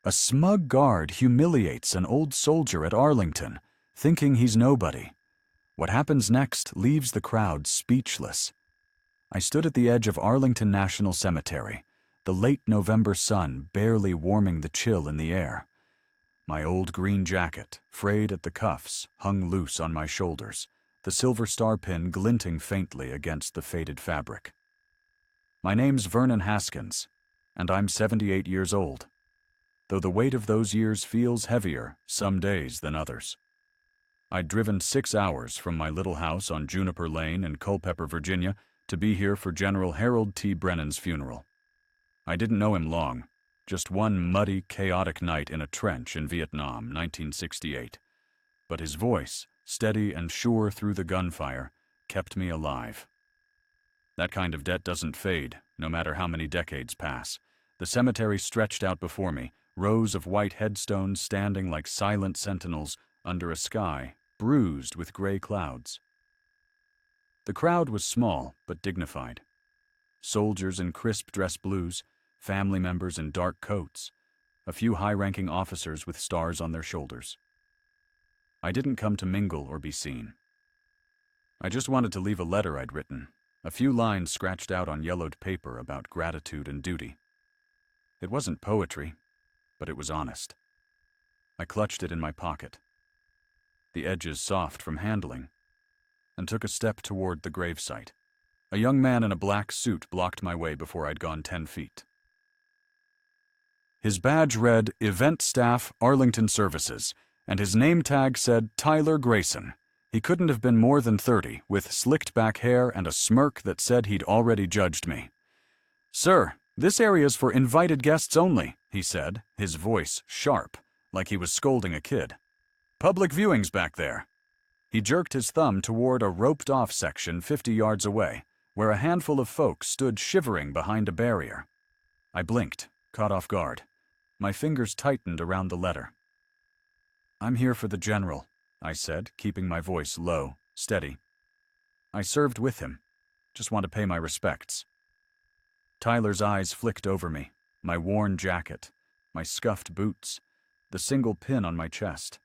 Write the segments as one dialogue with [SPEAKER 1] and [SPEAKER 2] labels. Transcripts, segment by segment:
[SPEAKER 1] A smug guard humiliates an old soldier at Arlington, thinking he's nobody. What happens next leaves the crowd speechless. I stood at the edge of Arlington National Cemetery, the late November sun barely warming the chill in the air. My old green jacket, frayed at the cuffs, hung loose on my shoulders, the silver star pin glinting faintly against the faded fabric. My name's Vernon Haskins, and I'm 78 years old, though the weight of those years feels heavier some days than others. I'd driven 6 hours from my little house on Juniper Lane in Culpeper, Virginia, to be here for General Harold T. Brennan's funeral. I didn't know him long, just one muddy, chaotic night in a trench in Vietnam, 1968. But his voice, steady and sure through the gunfire, kept me alive. That kind of debt doesn't fade, no matter how many decades pass. The cemetery stretched out before me, rows of white headstones standing like silent sentinels under a sky bruised with gray clouds. The crowd was small but dignified. Soldiers in crisp dress blues, family members in dark coats, a few high-ranking officers with stars on their shoulders. I didn't come to mingle or be seen. I just wanted to leave a letter I'd written, a few lines scratched out on yellowed paper about gratitude and duty. It wasn't poetry, but it was honest. I clutched it in my pocket, the edges soft from handling, and took a step toward the gravesite. A young man in a black suit blocked my way before I'd gone 10 feet. His badge read, Event Staff, Arlington Services, and his name tag said Tyler Grayson. He couldn't have been more than 30, with slicked back hair and a smirk that said he'd already judged me. "Sir, this area's for invited guests only," he said, his voice sharp, like he was scolding a kid. "Public viewings back there." He jerked his thumb toward a roped-off section 50 yards away, where a handful of folks stood shivering behind a barrier. I blinked, caught off guard. My fingers tightened around the letter. "I'm here for the general," I said, keeping my voice low, steady. "I served with him. Just want to pay my respects." Tyler's eyes flicked over me, my worn jacket, my scuffed boots, the single pin on my chest.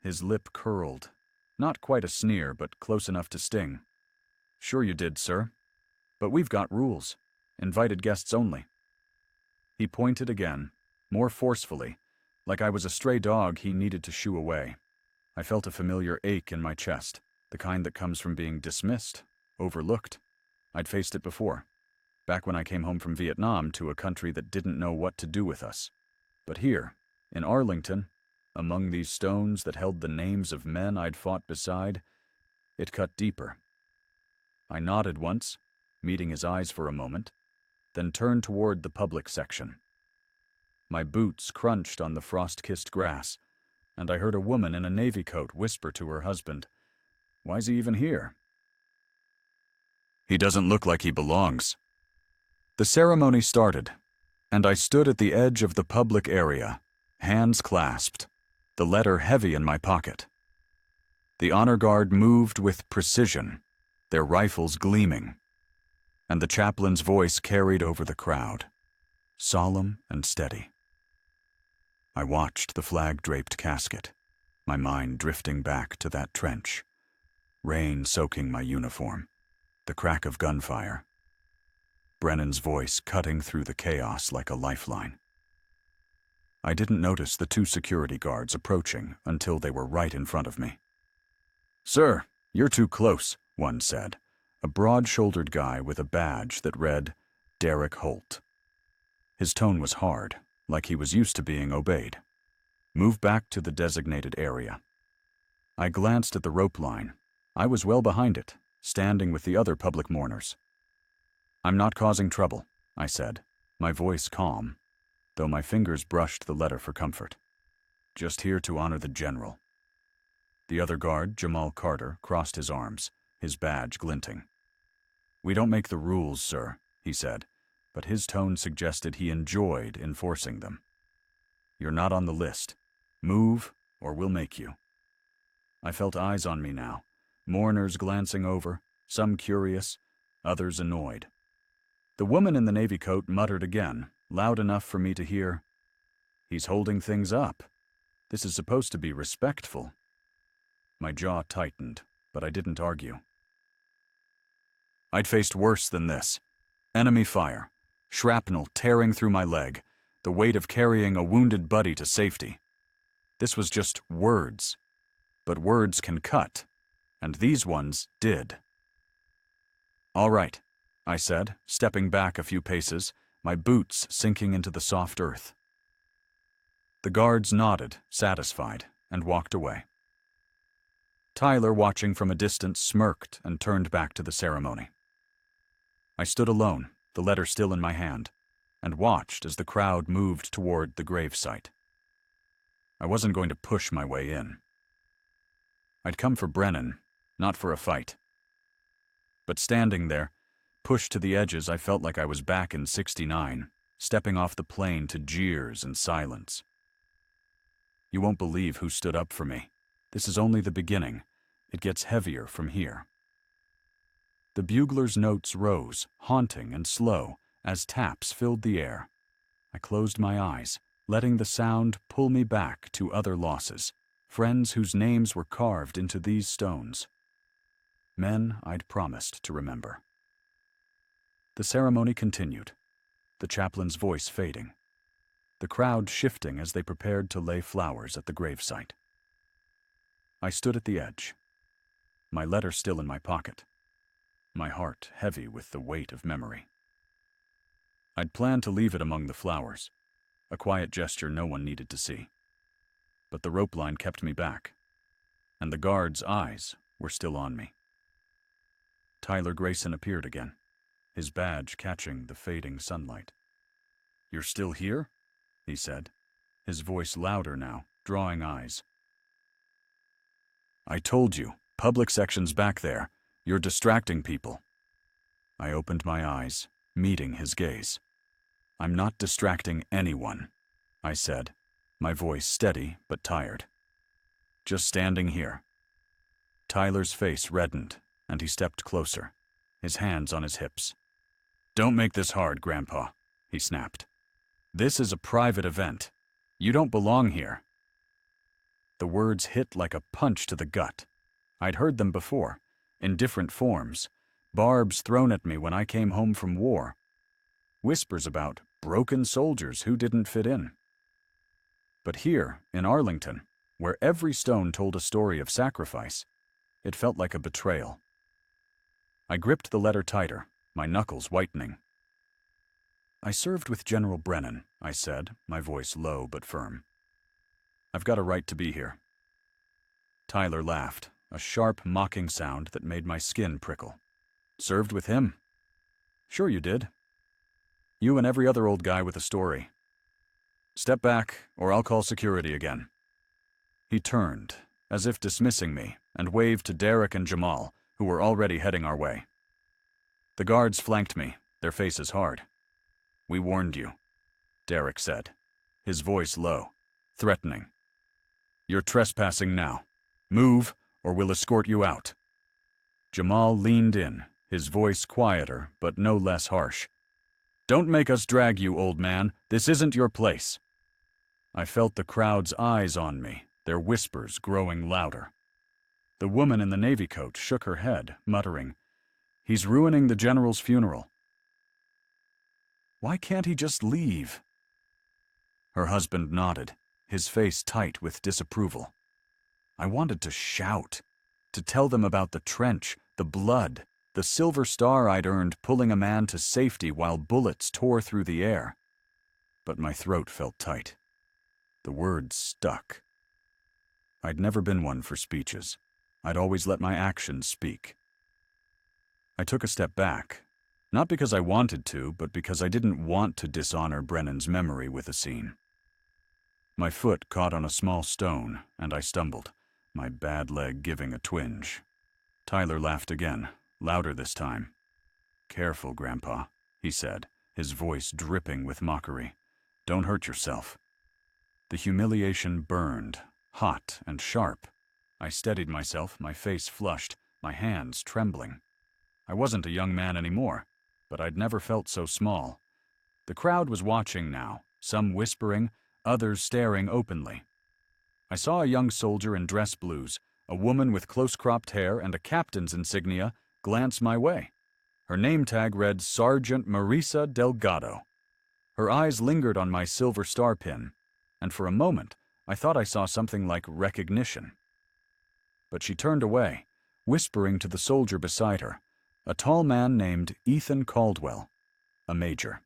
[SPEAKER 1] His lip curled. Not quite a sneer, but close enough to sting. "Sure you did, sir. But we've got rules. Invited guests only." He pointed again, more forcefully, like I was a stray dog he needed to shoo away. I felt a familiar ache in my chest, the kind that comes from being dismissed, overlooked. I'd faced it before, back when I came home from Vietnam to a country that didn't know what to do with us. But here, in Arlington, among these stones that held the names of men I'd fought beside, it cut deeper. I nodded once, meeting his eyes for a moment, then turned toward the public section. My boots crunched on the frost-kissed grass, and I heard a woman in a navy coat whisper to her husband, "Why's he even here?" "He doesn't look like he belongs." The ceremony started, and I stood at the edge of the public area, hands clasped, the letter heavy in my pocket. The honor guard moved with precision, their rifles gleaming, and the chaplain's voice carried over the crowd, solemn and steady. I watched the flag-draped casket, my mind drifting back to that trench, rain soaking my uniform, the crack of gunfire, Brennan's voice cutting through the chaos like a lifeline. I didn't notice the 2 security guards approaching until they were right in front of me. "Sir, you're too close," one said, a broad-shouldered guy with a badge that read, Derek Holt. His tone was hard, like he was used to being obeyed. "Move back to the designated area." I glanced at the rope line. I was well behind it, standing with the other public mourners. "I'm not causing trouble," I said, my voice calm, though my fingers brushed the letter for comfort. "Just here to honor the general." The other guard, Jamal Carter, crossed his arms, his badge glinting. "We don't make the rules, sir," he said, but his tone suggested he enjoyed enforcing them. "You're not on the list. Move, or we'll make you." I felt eyes on me now, mourners glancing over, some curious, others annoyed. The woman in the navy coat muttered again, loud enough for me to hear, He's holding things up. This is supposed to be respectful. My jaw tightened, but I didn't argue. I'd faced worse than this. Enemy fire, shrapnel tearing through my leg, the weight of carrying a wounded buddy to safety. This was just words. But words can cut, and these ones did. "All right," I said, stepping back a few paces, my boots sinking into the soft earth. The guards nodded, satisfied, and walked away. Tyler, watching from a distance, smirked and turned back to the ceremony. I stood alone, the letter still in my hand, and watched as the crowd moved toward the gravesite. I wasn't going to push my way in. I'd come for Brennan, not for a fight. But standing there, pushed to the edges, I felt like I was back in '69, stepping off the plane to jeers and silence. You won't believe who stood up for me. This is only the beginning. It gets heavier from here. The bugler's notes rose, haunting and slow, as taps filled the air. I closed my eyes, letting the sound pull me back to other losses, friends whose names were carved into these stones. Men I'd promised to remember. The ceremony continued, the chaplain's voice fading, the crowd shifting as they prepared to lay flowers at the gravesite. I stood at the edge, my letter still in my pocket, my heart heavy with the weight of memory. I'd planned to leave it among the flowers, a quiet gesture no one needed to see. But the rope line kept me back, and the guard's eyes were still on me. Tyler Grayson appeared again, his badge catching the fading sunlight. "You're still here?" he said, his voice louder now, drawing eyes. "I told you, public section's back there. You're distracting people." I opened my eyes, meeting his gaze. "I'm not distracting anyone," I said, my voice steady but tired. "Just standing here." Tyler's face reddened, and he stepped closer, his hands on his hips. "Don't make this hard, Grandpa," he snapped. "This is a private event. You don't belong here." The words hit like a punch to the gut. I'd heard them before, in different forms, barbs thrown at me when I came home from war. Whispers about broken soldiers who didn't fit in. But here, in Arlington, where every stone told a story of sacrifice, it felt like a betrayal. I gripped the letter tighter, my knuckles whitening. "I served with General Brennan," I said, my voice low but firm. "I've got a right to be here." Tyler laughed, a sharp, mocking sound that made my skin prickle. "Served with him?" "Sure you did. You and every other old guy with a story. Step back, or I'll call security again." He turned, as if dismissing me, and waved to Derek and Jamal, who were already heading our way. The guards flanked me, their faces hard. "We warned you," Derek said, his voice low, threatening. "You're trespassing now. Move, or we'll escort you out." Jamal leaned in, his voice quieter but no less harsh. "Don't make us drag you, old man. This isn't your place." I felt the crowd's eyes on me, their whispers growing louder. The woman in the navy coat shook her head, muttering, "He's ruining the general's funeral." "Why can't he just leave?" Her husband nodded, his face tight with disapproval. I wanted to shout, to tell them about the trench, the blood, the silver star I'd earned pulling a man to safety while bullets tore through the air. But my throat felt tight. The words stuck. I'd never been one for speeches. I'd always let my actions speak. I took a step back, not because I wanted to, but because I didn't want to dishonor Brennan's memory with a scene. My foot caught on a small stone, and I stumbled, my bad leg giving a twinge. Tyler laughed again, louder this time. "Careful, Grandpa," he said, his voice dripping with mockery. "Don't hurt yourself." The humiliation burned, hot and sharp. I steadied myself, my face flushed, my hands trembling. I wasn't a young man anymore, but I'd never felt so small. The crowd was watching now, some whispering, others staring openly. I saw a young soldier in dress blues, a woman with close-cropped hair and a captain's insignia, glance my way. Her name tag read Sergeant Marisa Delgado. Her eyes lingered on my silver star pin, and for a moment I thought I saw something like recognition. But she turned away, whispering to the soldier beside her, a tall man named Ethan Caldwell, a major.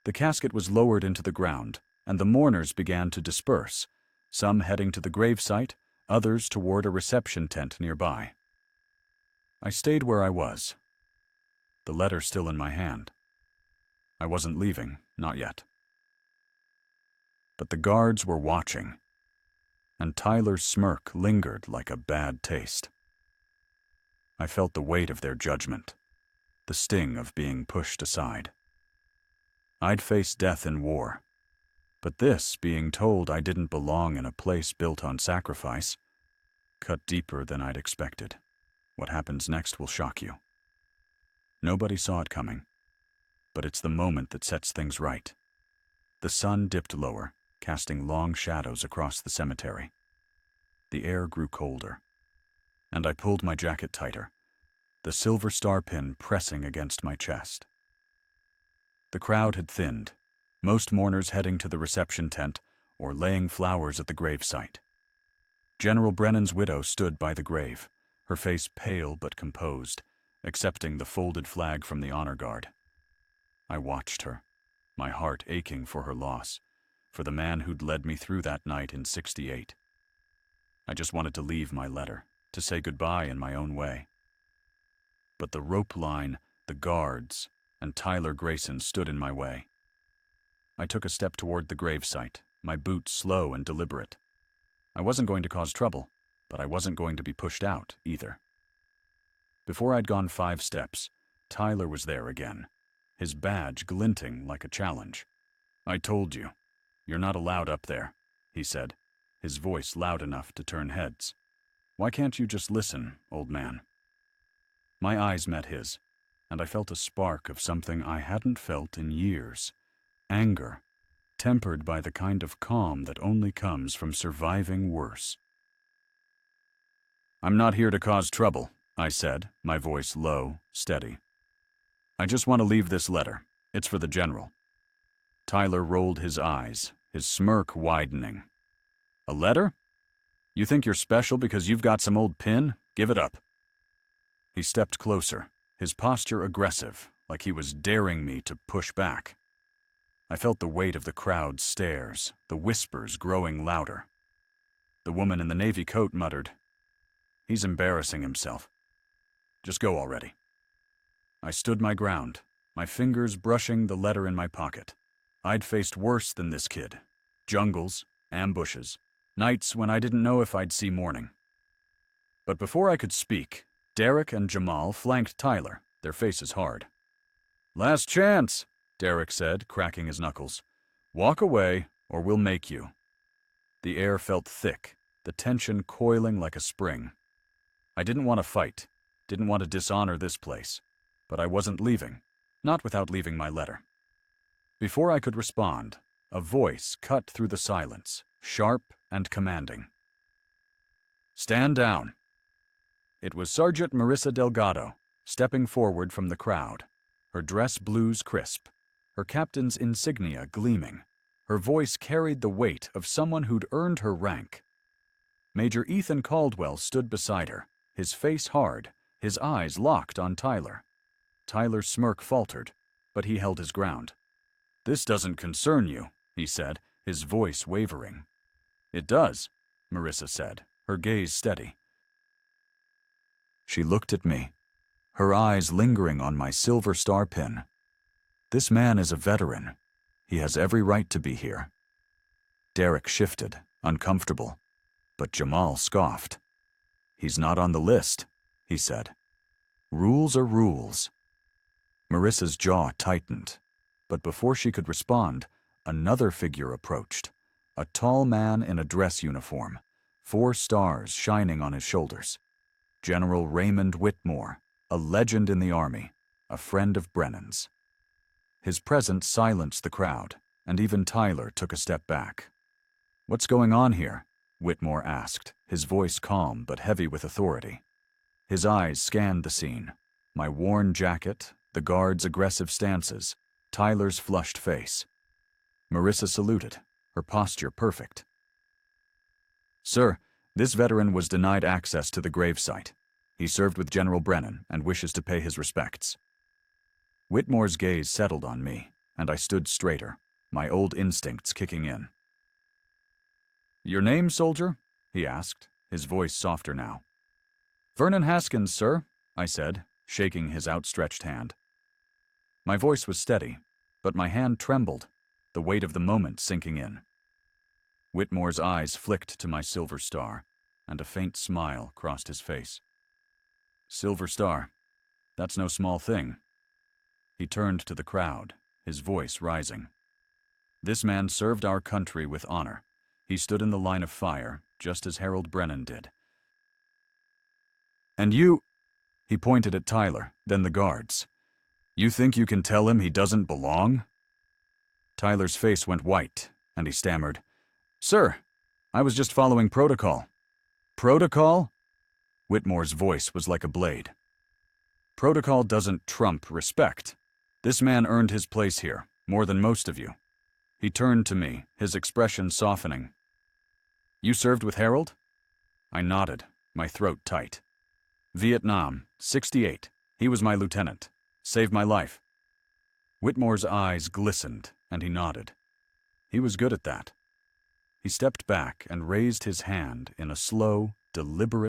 [SPEAKER 1] The casket was lowered into the ground, and the mourners began to disperse, some heading to the gravesite, others toward a reception tent nearby. I stayed where I was, the letter still in my hand. I wasn't leaving, not yet. But the guards were watching, and Tyler's smirk lingered like a bad taste. I felt the weight of their judgment, the sting of being pushed aside. I'd faced death in war, but this, being told I didn't belong in a place built on sacrifice, cut deeper than I'd expected. What happens next will shock you. Nobody saw it coming, but it's the moment that sets things right. The sun dipped lower, casting long shadows across the cemetery. The air grew colder, and I pulled my jacket tighter, the silver star pin pressing against my chest. The crowd had thinned, most mourners heading to the reception tent or laying flowers at the gravesite. General Brennan's widow stood by the grave, her face pale but composed, accepting the folded flag from the honor guard. I watched her, my heart aching for her loss, for the man who'd led me through that night in '68. I just wanted to leave my letter, to say goodbye in my own way. But the rope line, the guards, and Tyler Grayson stood in my way. I took a step toward the gravesite, my boots slow and deliberate. I wasn't going to cause trouble, but I wasn't going to be pushed out either. Before I'd gone 5 steps, Tyler was there again, his badge glinting like a challenge. "I told you, you're not allowed up there," he said, his voice loud enough to turn heads. "Why can't you just listen, old man?" My eyes met his, and I felt a spark of something I hadn't felt in years. Anger, tempered by the kind of calm that only comes from surviving worse. "I'm not here to cause trouble," I said, my voice low, steady. "I just want to leave this letter. It's for the general." Tyler rolled his eyes, his smirk widening. "A letter? You think you're special because you've got some old pin? Give it up." He stepped closer, his posture aggressive, like he was daring me to push back. I felt the weight of the crowd's stares, the whispers growing louder. The woman in the navy coat muttered, "He's embarrassing himself. Just go already." I stood my ground, my fingers brushing the letter in my pocket. I'd faced worse than this kid. Jungles, ambushes, nights when I didn't know if I'd see morning. But before I could speak, Derek and Jamal flanked Tyler, their faces hard. "Last chance," Derek said, cracking his knuckles. "Walk away, or we'll make you." The air felt thick, the tension coiling like a spring. I didn't want to fight, didn't want to dishonor this place, but I wasn't leaving, not without leaving my letter. Before I could respond, a voice cut through the silence, sharp and commanding. "Stand down." It was Sergeant Marisa Delgado, stepping forward from the crowd, her dress blues crisp, her captain's insignia gleaming. Her voice carried the weight of someone who'd earned her rank. Major Ethan Caldwell stood beside her, his face hard, his eyes locked on Tyler. Tyler's smirk faltered, but he held his ground. "This doesn't concern you," he said, his voice wavering. "It does," Marisa said, her gaze steady. She looked at me, her eyes lingering on my silver star pin. "This man is a veteran. He has every right to be here." Derek shifted, uncomfortable, but Jamal scoffed. "He's not on the list," he said. "Rules are rules." Marissa's jaw tightened, but before she could respond, another figure approached, a tall man in a dress uniform, 4 stars shining on his shoulders. General Raymond Whitmore, a legend in the Army, a friend of Brennan's. His presence silenced the crowd, and even Tyler took a step back. "What's going on here?" Whitmore asked, his voice calm but heavy with authority. His eyes scanned the scene. My worn jacket, the guards' aggressive stances, Tyler's flushed face. Marissa saluted, her posture perfect. "Sir, this veteran was denied access to the gravesite. He served with General Brennan and wishes to pay his respects." Whitmore's gaze settled on me, and I stood straighter, my old instincts kicking in. "Your name, soldier?" he asked, his voice softer now. "Vernon Haskins, sir," I said, shaking his outstretched hand. My voice was steady, but my hand trembled, the weight of the moment sinking in. Whitmore's eyes flicked to my silver star, and a faint smile crossed his face. "Silver star, that's no small thing." He turned to the crowd, his voice rising. "This man served our country with honor. He stood in the line of fire, just as Harold Brennan did. And you—" he pointed at Tyler, then the guards. "You think you can tell him he doesn't belong?" Tyler's face went white, and he stammered, "Sir, I was just following protocol." "Protocol?" Whitmore's voice was like a blade. "Protocol doesn't trump respect. This man earned his place here, more than most of you." He turned to me, his expression softening. "You served with Harold?" I nodded, my throat tight. "Vietnam, 68. He was my lieutenant. Saved my life." Whitmore's eyes glistened, and he nodded. He was good at that. He stepped back and raised his hand in a slow, deliberate